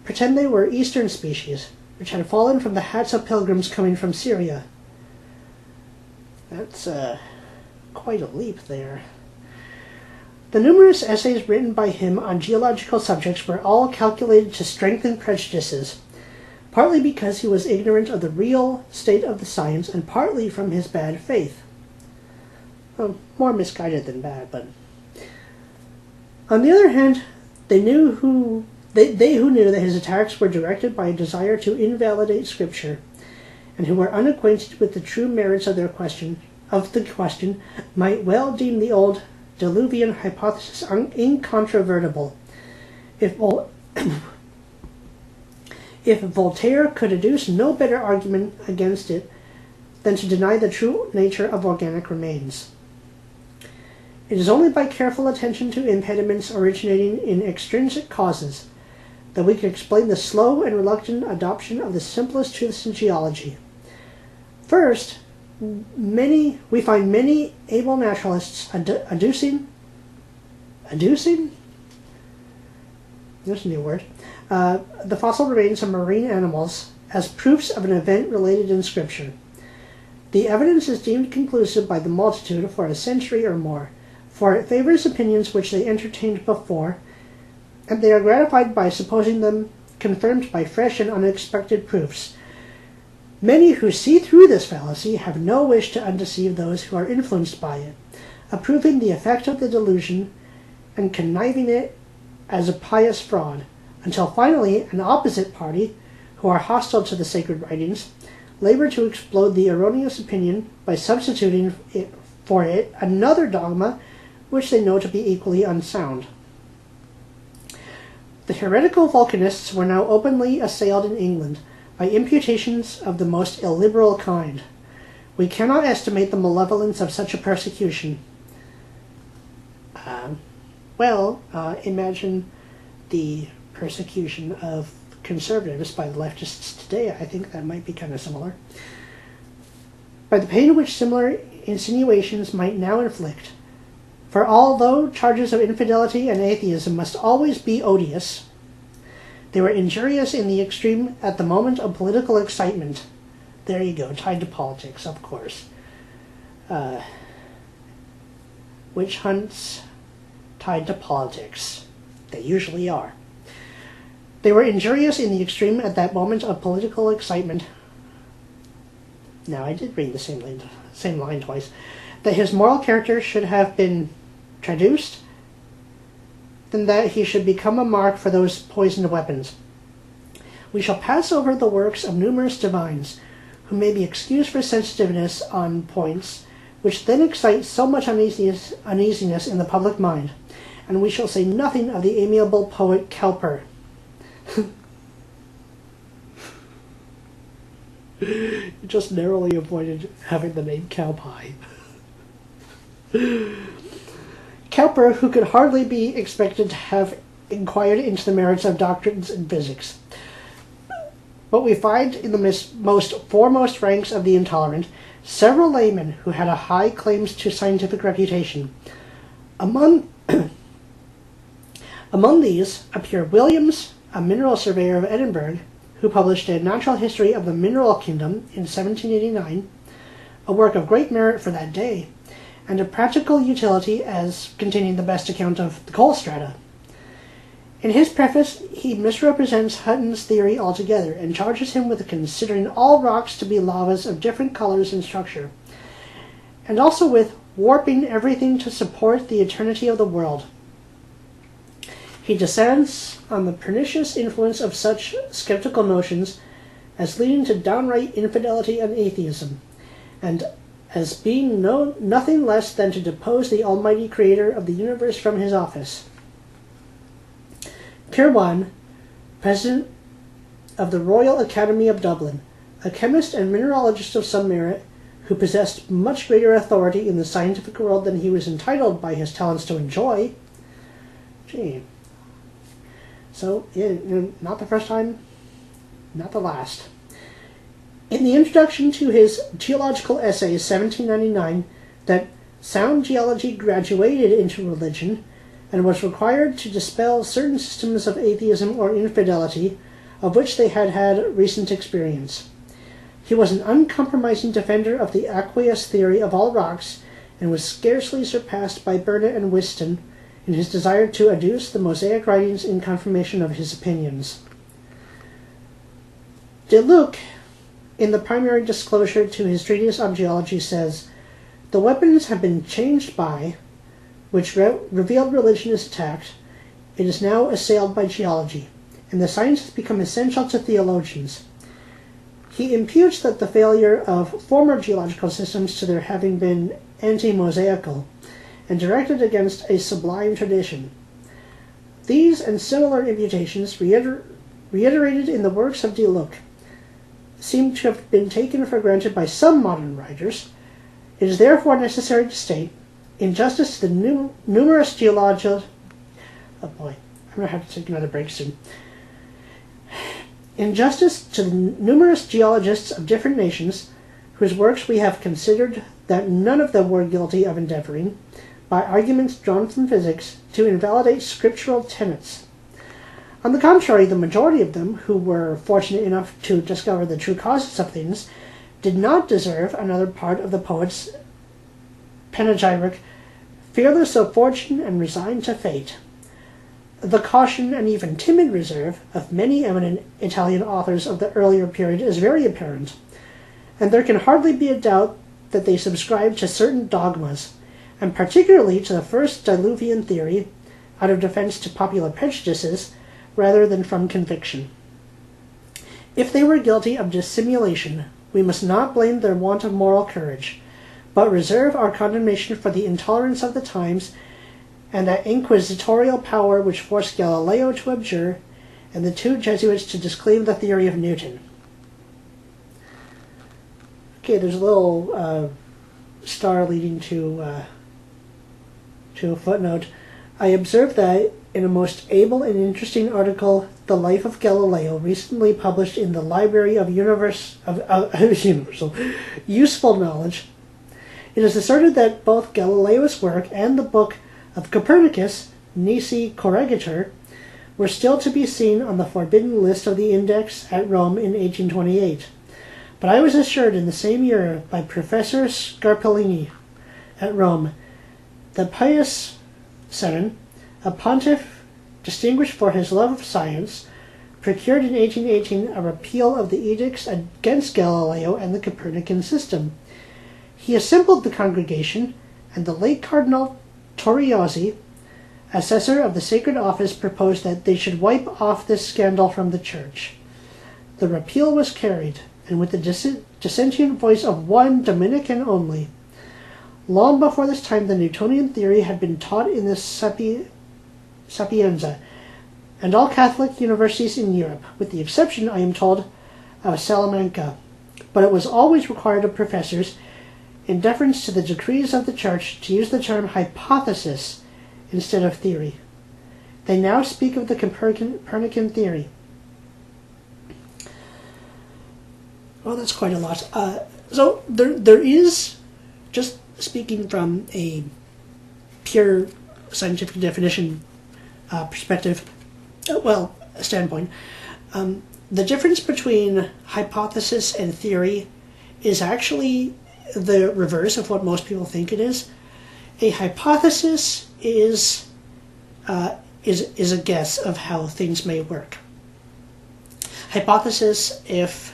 pretend they were eastern species, which had fallen from the hats of pilgrims coming from Syria. That's quite a leap there. The numerous essays written by him on geological subjects were all calculated to strengthen prejudices, partly because he was ignorant of the real state of the science, and partly from his bad faith. Well, more misguided than bad, but... On the other hand, they who knew that his attacks were directed by a desire to invalidate Scripture, and who were unacquainted with the true merits of the question, might well deem the old Diluvian hypothesis incontrovertible, if if Voltaire could adduce no better argument against it than to deny the true nature of organic remains. It is only by careful attention to impediments originating in extrinsic causes that we can explain the slow and reluctant adoption of the simplest truths in geology. First, we find many able naturalists adducing? There's a new word. The fossil remains of marine animals as proofs of an event related in Scripture. The evidence is deemed conclusive by the multitude for a century or more, for it favors opinions which they entertained before, and they are gratified by supposing them confirmed by fresh and unexpected proofs. Many who see through this fallacy have no wish to undeceive those who are influenced by it, approving the effect of the delusion and conniving it as a pious fraud, until finally an opposite party, who are hostile to the sacred writings, labor to explode the erroneous opinion by substituting for it another dogma which they know to be equally unsound. The heretical volcanists were now openly assailed in England by imputations of the most illiberal kind. We cannot estimate the malevolence of such a persecution. Imagine the persecution of conservatives by the leftists today. I think that might be kind of similar. By the pain which similar insinuations might now inflict. For although charges of infidelity and atheism must always be odious, they were injurious in the extreme at the moment of political excitement. There you go, tied to politics, of course. Witch hunts tied to politics. They usually are. They were injurious in the extreme at that moment of political excitement. Now, I did read the same line twice. That his moral character should have been traduced, than that he should become a mark for those poisoned weapons. We shall pass over the works of numerous divines, who may be excused for sensitiveness on points which then excite so much uneasiness in the public mind, and we shall say nothing of the amiable poet Cowper. You just narrowly avoided having the name Cowpie. Cowper, who could hardly be expected to have inquired into the merits of doctrines in physics. But we find in the most foremost ranks of the intolerant several laymen who had a high claims to scientific reputation. Among these appear Williams, a mineral surveyor of Edinburgh, who published a Natural History of the Mineral Kingdom in 1789, a work of great merit for that day, and of practical utility as containing the best account of the coal strata. In his preface, he misrepresents Hutton's theory altogether, and charges him with considering all rocks to be lavas of different colors and structure, and also with warping everything to support the eternity of the world. He descends on the pernicious influence of such skeptical notions as leading to downright infidelity and atheism, and as being nothing less than to depose the Almighty Creator of the universe from his office. Kirwan, President of the Royal Academy of Dublin, a chemist and mineralogist of some merit, who possessed much greater authority in the scientific world than he was entitled by his talents to enjoy. So, not the first time, not the last. In the introduction to his geological essay, 1799, that sound geology graduated into religion, and was required to dispel certain systems of atheism or infidelity, of which they had had recent experience. He was an uncompromising defender of the aqueous theory of all rocks, and was scarcely surpassed by Burnet and Whiston in his desire to adduce the Mosaic writings in confirmation of his opinions. De Luc, in the primary disclosure to his treatise on geology, says, "The weapons have been changed by which revealed religion is attacked. It is now assailed by geology, and the science has become essential to theologians." He imputes that the failure of former geological systems to their having been anti-Mosaical, and directed against a sublime tradition. These and similar imputations reiterated in the works of de Luc, seem to have been taken for granted by some modern writers. It is therefore necessary to state, in justice to the numerous geologists... Oh boy, I'm going to have to take another break soon. In justice to the numerous geologists of different nations, whose works we have considered that none of them were guilty of endeavoring, by arguments drawn from physics, to invalidate scriptural tenets. On the contrary, the majority of them, who were fortunate enough to discover the true causes of things, did not deserve another part of the poet's panegyric, fearless of fortune and resigned to fate. The caution and even timid reserve of many eminent Italian authors of the earlier period is very apparent, and there can hardly be a doubt that they subscribed to certain dogmas, and particularly to the first diluvian theory, out of defense to popular prejudices, rather than from conviction. If they were guilty of dissimulation, we must not blame their want of moral courage, but reserve our condemnation for the intolerance of the times and that inquisitorial power which forced Galileo to abjure and the two Jesuits to disclaim the theory of Newton. Okay, there's a little star leading to a footnote. I observed that in a most able and interesting article, The Life of Galileo, recently published in the Library of Universal Useful Knowledge, it is asserted that both Galileo's work and the book of Copernicus, Nisi Corrigator, were still to be seen on the forbidden list of the Index at Rome in 1828. But I was assured in the same year by Professor Scarpellini at Rome that Pius VII, a pontiff distinguished for his love of science, procured in 1818 a repeal of the edicts against Galileo and the Copernican system. He assembled the congregation, and the late Cardinal Torriozzi, assessor of the Sacred Office, proposed that they should wipe off this scandal from the Church. The repeal was carried, and with the dissentient voice of one Dominican only. Long before this time, the Newtonian theory had been taught in the Sapienza, and all Catholic universities in Europe, with the exception, I am told, of Salamanca. But it was always required of professors, in deference to the decrees of the Church, to use the term hypothesis instead of theory. They now speak of the Copernican theory. Well, that's quite a lot. So there is, just speaking from a pure scientific definition perspective, standpoint, the difference between hypothesis and theory is actually the reverse of what most people think it is. A hypothesis is a guess of how things may work. Hypothesis, if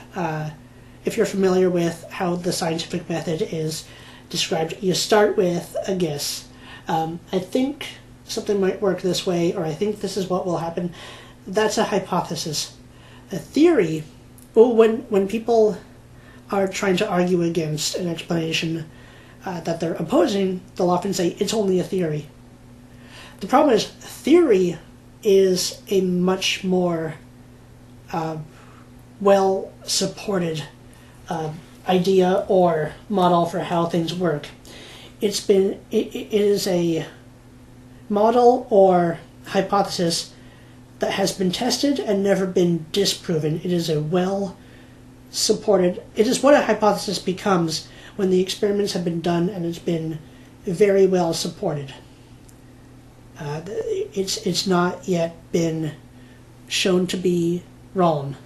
you're familiar with how the scientific method is described, you start with a guess. I think something might work this way, or I think this is what will happen. That's a hypothesis. A theory, when people are trying to argue against an explanation that they're opposing, they'll often say, it's only a theory. The problem is, theory is a much more well-supported idea or model for how things work. It is a model or hypothesis that has been tested and never been disproven. It is a well-supported... It is what a hypothesis becomes when the experiments have been done and it's been very well supported. It's not yet been shown to be wrong.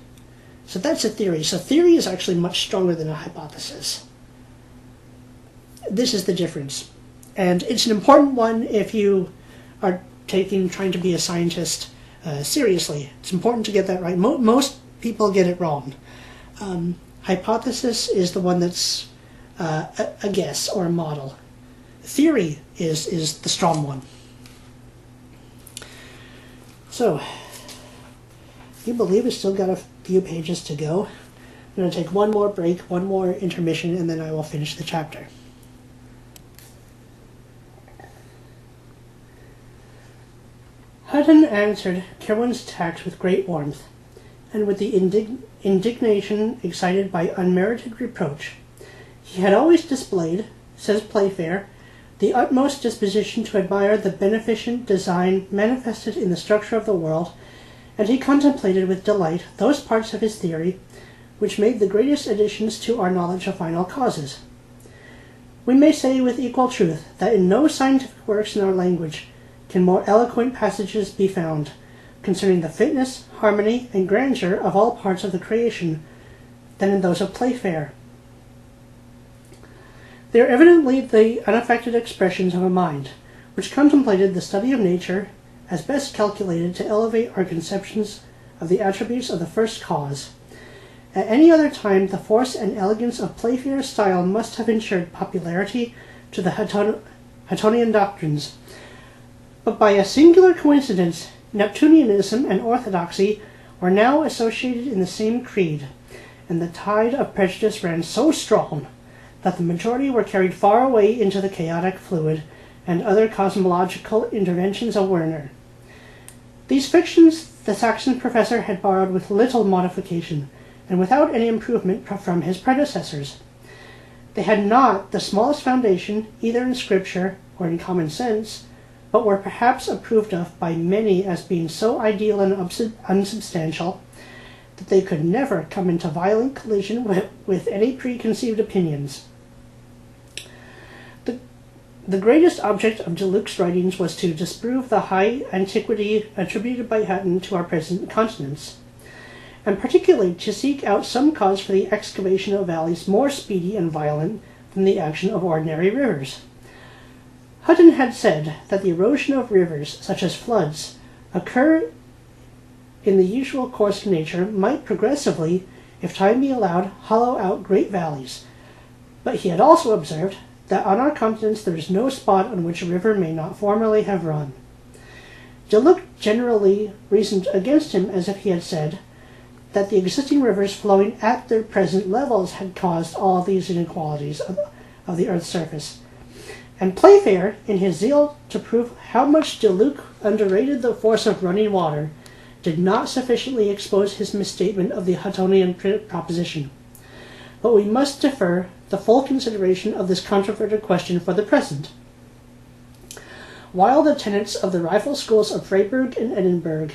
So that's a theory. So theory is actually much stronger than a hypothesis. This is the difference. And it's an important one if you are trying to be a scientist seriously. It's important to get that right. Most people get it wrong. Hypothesis is the one that's a guess or a model. Theory is the strong one. So, you believe we've still got a few pages to go. I'm going to take one more break, one more intermission, and then I will finish the chapter. Hutton answered Kirwan's tax with great warmth. and with the indignation excited by unmerited reproach. He had always displayed, says Playfair, the utmost disposition to admire the beneficent design manifested in the structure of the world, and he contemplated with delight those parts of his theory which made the greatest additions to our knowledge of final causes. We may say with equal truth that in no scientific works in our language can more eloquent passages be found concerning the fitness, harmony, and grandeur of all parts of the creation than in those of Playfair. They are evidently the unaffected expressions of a mind which contemplated the study of nature as best calculated to elevate our conceptions of the attributes of the first cause. At any other time, the force and elegance of Playfair's style must have ensured popularity to the Huttonian doctrines. But by a singular coincidence, Neptunianism and orthodoxy were now associated in the same creed, and the tide of prejudice ran so strong that the majority were carried far away into the chaotic fluid and other cosmological interventions of Werner. These fictions the Saxon professor had borrowed with little modification, and without any improvement from his predecessors. They had not the smallest foundation either in Scripture or in common sense, but were perhaps approved of by many as being so ideal and unsubstantial that they could never come into violent collision with any preconceived opinions. The greatest object of De Luc's writings was to disprove the high antiquity attributed by Hutton to our present continents, and particularly to seek out some cause for the excavation of valleys more speedy and violent than the action of ordinary rivers. Hutton had said that the erosion of rivers, such as floods, occur in the usual course of nature, might progressively, if time be allowed, hollow out great valleys. But he had also observed that on our continents there is no spot on which a river may not formerly have run. De Luc generally reasoned against him as if he had said that the existing rivers flowing at their present levels had caused all these inequalities of the earth's surface. And Playfair, in his zeal to prove how much De Luc underrated the force of running water, did not sufficiently expose his misstatement of the Huttonian proposition. But we must defer the full consideration of this controverted question for the present. While the tenets of the rival schools of Freiburg and Edinburgh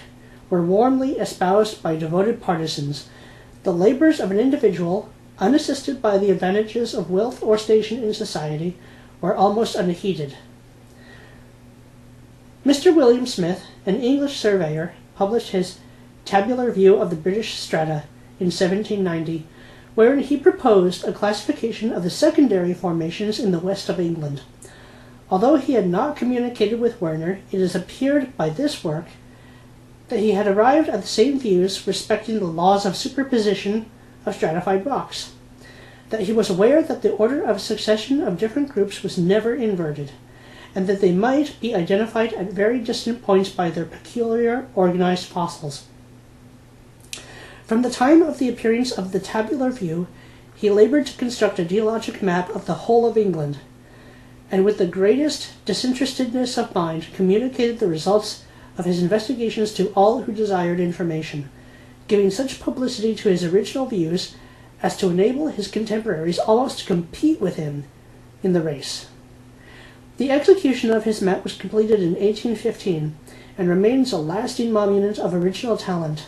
were warmly espoused by devoted partisans, the labors of an individual, unassisted by the advantages of wealth or station in society, were almost unheeded. Mr. William Smith, an English surveyor, published his Tabular View of the British Strata in 1790, wherein he proposed a classification of the secondary formations in the west of England. Although he had not communicated with Werner, it has appeared by this work that he had arrived at the same views respecting the laws of superposition of stratified rocks, that he was aware that the order of succession of different groups was never inverted, and that they might be identified at very distant points by their peculiar organized fossils. From the time of the appearance of the Tabular View, he labored to construct a geologic map of the whole of England, and with the greatest disinterestedness of mind communicated the results of his investigations to all who desired information, giving such publicity to his original views as to enable his contemporaries almost to compete with him in the race. The execution of his map was completed in 1815, and remains a lasting monument of original talent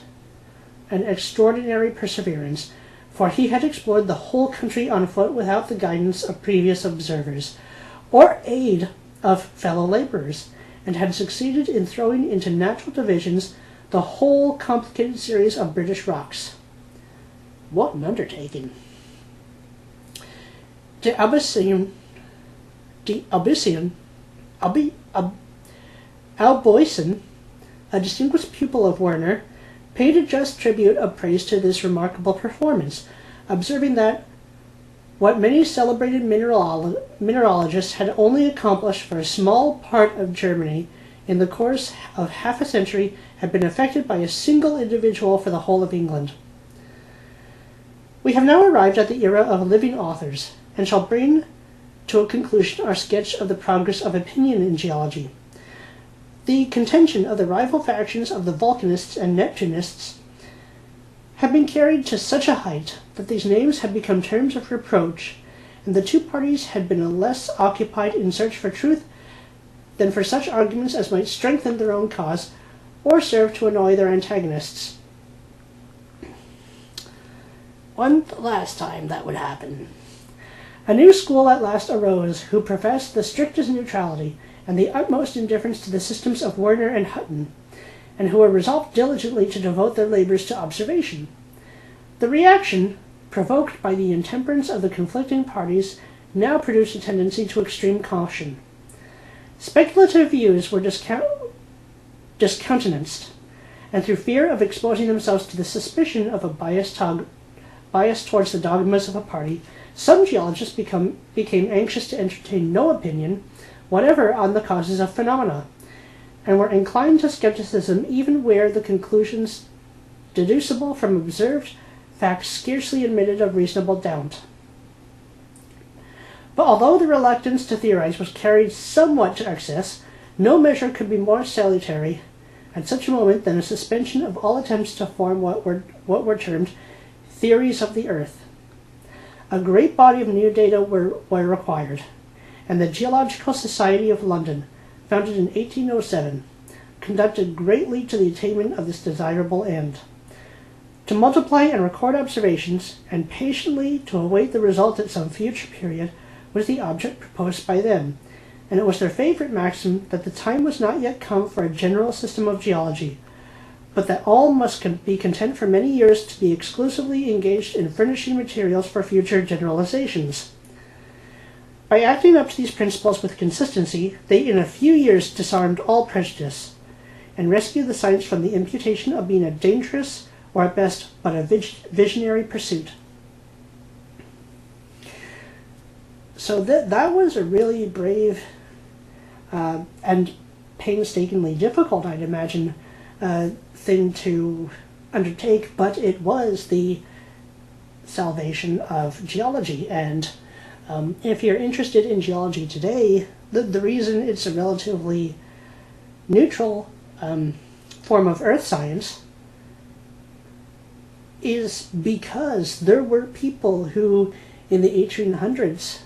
and extraordinary perseverance, for he had explored the whole country on foot without the guidance of previous observers, or aid of fellow laborers, and had succeeded in throwing into natural divisions the whole complicated series of British rocks. What an undertaking! Alboyson, a distinguished pupil of Werner, paid a just tribute of praise to this remarkable performance, observing that what many celebrated mineralogists had only accomplished for a small part of Germany in the course of half a century had been effected by a single individual for the whole of England. We have now arrived at the era of living authors, and shall bring to a conclusion our sketch of the progress of opinion in geology. The contention of the rival factions of the volcanists and Neptunists had been carried to such a height that these names had become terms of reproach, and the two parties had been less occupied in search for truth than for such arguments as might strengthen their own cause or serve to annoy their antagonists. One last time that would happen. A new school at last arose, who professed the strictest neutrality and the utmost indifference to the systems of Werner and Hutton, and who were resolved diligently to devote their labors to observation. The reaction, provoked by the intemperance of the conflicting parties, now produced a tendency to extreme caution. Speculative views were discountenanced, and through fear of exposing themselves to the suspicion of a bias towards the dogmas of a party, some geologists became anxious to entertain no opinion whatever on the causes of phenomena, and were inclined to skepticism even where the conclusions deducible from observed facts scarcely admitted of reasonable doubt. But although the reluctance to theorize was carried somewhat to excess, no measure could be more salutary at such a moment than a suspension of all attempts to form what were termed theories of the earth. A great body of new data were required, and the Geological Society of London, founded in 1807, conducted greatly to the attainment of this desirable end. To multiply and record observations, and patiently to await the result at some future period, was the object proposed by them, and it was their favorite maxim that the time was not yet come for a general system of geology, but that all must be content for many years to be exclusively engaged in furnishing materials for future generalizations. By acting up to these principles with consistency, they in a few years disarmed all prejudice, and rescued the science from the imputation of being a dangerous, or at best but a visionary pursuit. So that was a really brave and painstakingly difficult, I'd imagine, thing to undertake, but it was the salvation of geology. And if you're interested in geology today, the reason it's a relatively neutral form of earth science is because there were people who, in the 1800s,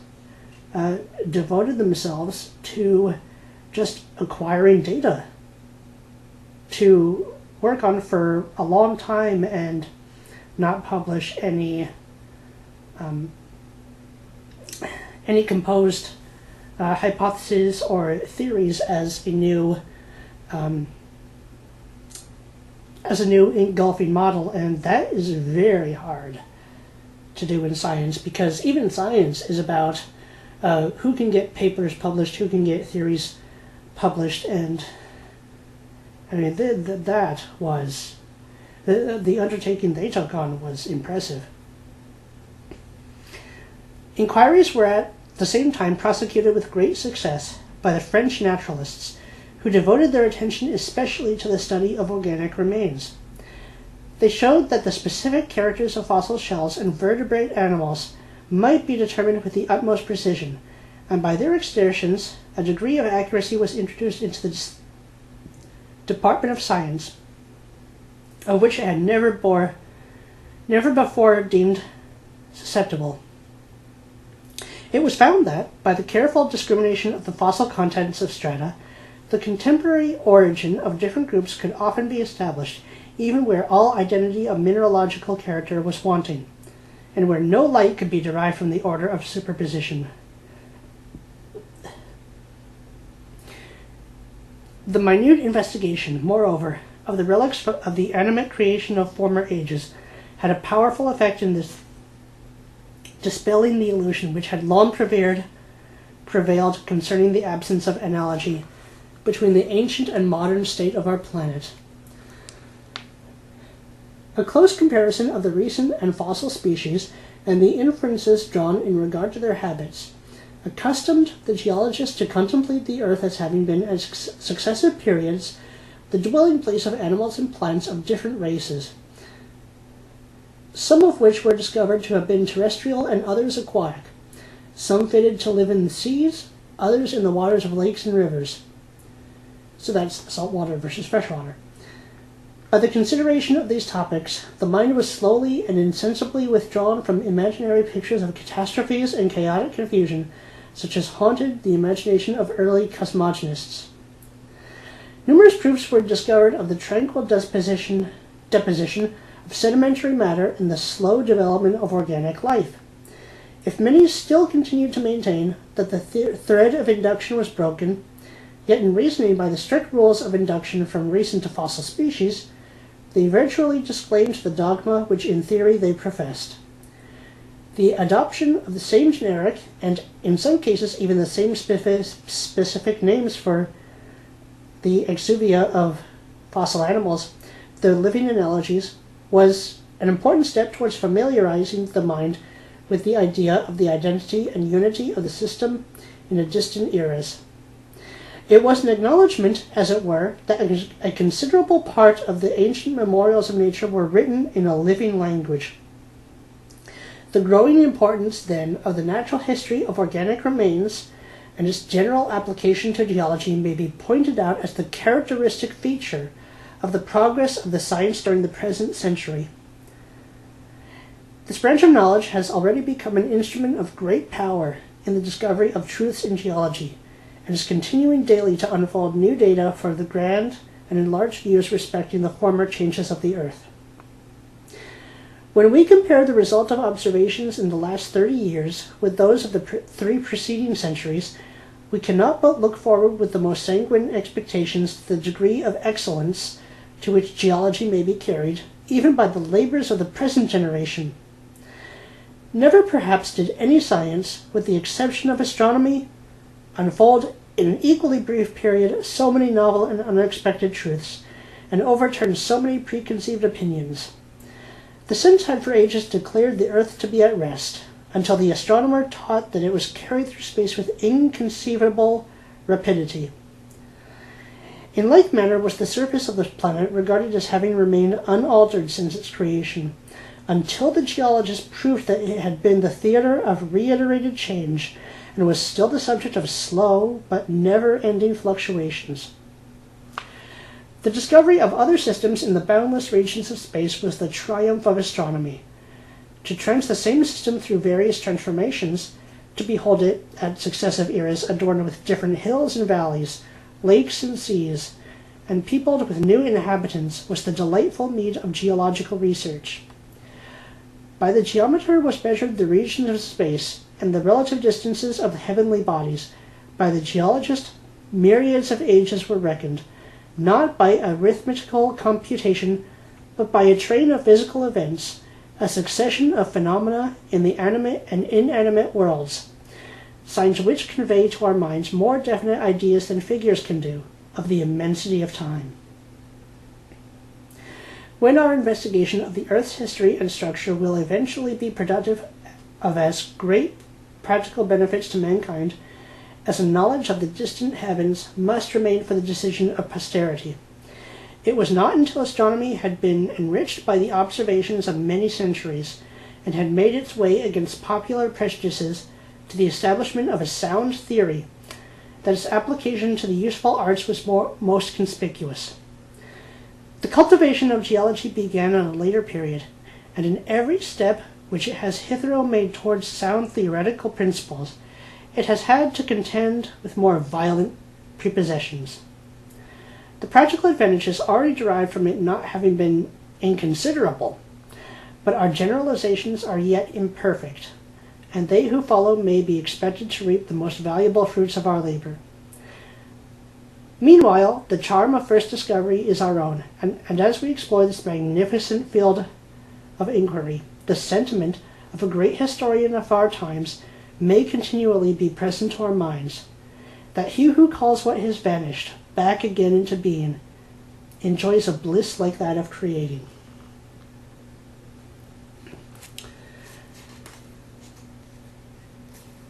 devoted themselves to just acquiring data to work on for a long time and not publish any composed hypotheses or theories as a new engulfing model, and that is very hard to do in science, because even science is about who can get papers published, who can get theories published, and I mean that was the undertaking they took on was impressive. Inquiries were at the same time prosecuted with great success by the French naturalists, who devoted their attention especially to the study of organic remains. They showed that the specific characters of fossil shells and vertebrate animals might be determined with the utmost precision, and by their exertions a degree of accuracy was introduced into the department of science of which it had never before deemed susceptible. It was found that, by the careful discrimination of the fossil contents of strata, the contemporary origin of different groups could often be established, even where all identity of mineralogical character was wanting, and where no light could be derived from the order of superposition. The minute investigation, moreover, of the relics of the animate creation of former ages had a powerful effect in this dispelling the illusion which had long prevailed concerning the absence of analogy between the ancient and modern state of our planet. A close comparison of the recent and fossil species and the inferences drawn in regard to their habits accustomed the geologist to contemplate the earth as having been at successive periods the dwelling place of animals and plants of different races, some of which were discovered to have been terrestrial and others aquatic, some fitted to live in the seas, others in the waters of lakes and rivers. So that's saltwater versus freshwater. By the consideration of these topics, the mind was slowly and insensibly withdrawn from imaginary pictures of catastrophes and chaotic confusion, such as haunted the imagination of early cosmogonists. Numerous proofs were discovered of the tranquil deposition of sedimentary matter in the slow development of organic life. If many still continued to maintain that the thread of induction was broken, yet in reasoning by the strict rules of induction from recent to fossil species, they virtually disclaimed the dogma which in theory they professed. The adoption of the same generic, and in some cases even the same specific names for the exuvia of fossil animals, their living analogies, was an important step towards familiarizing the mind with the idea of the identity and unity of the system in a distant eras. It was an acknowledgment, as it were, that a considerable part of the ancient memorials of nature were written in a living language. The growing importance, then, of the natural history of organic remains and its general application to geology may be pointed out as the characteristic feature of the progress of the science during the present century. This branch of knowledge has already become an instrument of great power in the discovery of truths in geology, and is continuing daily to unfold new data for the grand and enlarged views respecting the former changes of the earth. When we compare the result of observations in the last 30 years with those of the three preceding centuries, we cannot but look forward with the most sanguine expectations to the degree of excellence to which geology may be carried, even by the labors of the present generation. Never perhaps did any science, with the exception of astronomy, unfold in an equally brief period so many novel and unexpected truths, and overturn so many preconceived opinions. The sense had for ages declared the earth to be at rest, until the astronomer taught that it was carried through space with inconceivable rapidity. In like manner was the surface of the planet regarded as having remained unaltered since its creation, until the geologists proved that it had been the theater of reiterated change, and was still the subject of slow but never-ending fluctuations. The discovery of other systems in the boundless regions of space was the triumph of astronomy. To trace the same system through various transformations, to behold it at successive eras adorned with different hills and valleys, lakes and seas, and peopled with new inhabitants, was the delightful meed of geological research. By the geometer was measured the regions of space and the relative distances of the heavenly bodies. By the geologist, myriads of ages were reckoned, not by arithmetical computation, but by a train of physical events, a succession of phenomena in the animate and inanimate worlds, signs which convey to our minds more definite ideas than figures can do of the immensity of time. When our investigation of the Earth's history and structure will eventually be productive of as great practical benefits to mankind as a knowledge of the distant heavens must remain for the decision of posterity. It was not until astronomy had been enriched by the observations of many centuries, and had made its way against popular prejudices to the establishment of a sound theory, that its application to the useful arts was most conspicuous. The cultivation of geology began in a later period, and in every step which it has hitherto made towards sound theoretical principles, it has had to contend with more violent prepossessions. The practical advantages already derived from it not having been inconsiderable, but our generalizations are yet imperfect, and they who follow may be expected to reap the most valuable fruits of our labor. Meanwhile, the charm of first discovery is our own, and as we explore this magnificent field of inquiry, the sentiment of a great historian of our times may continually be present to our minds, that he who calls what has vanished back again into being enjoys a bliss like that of creating.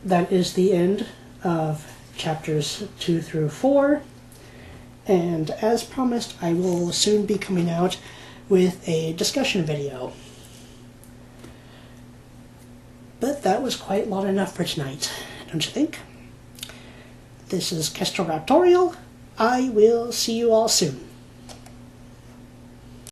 That is the end of chapters 2 through 4, and as promised, I will soon be coming out with a discussion video. But that was quite long enough for tonight, don't you think? This is Kestrel Raptorial. I will see you all soon.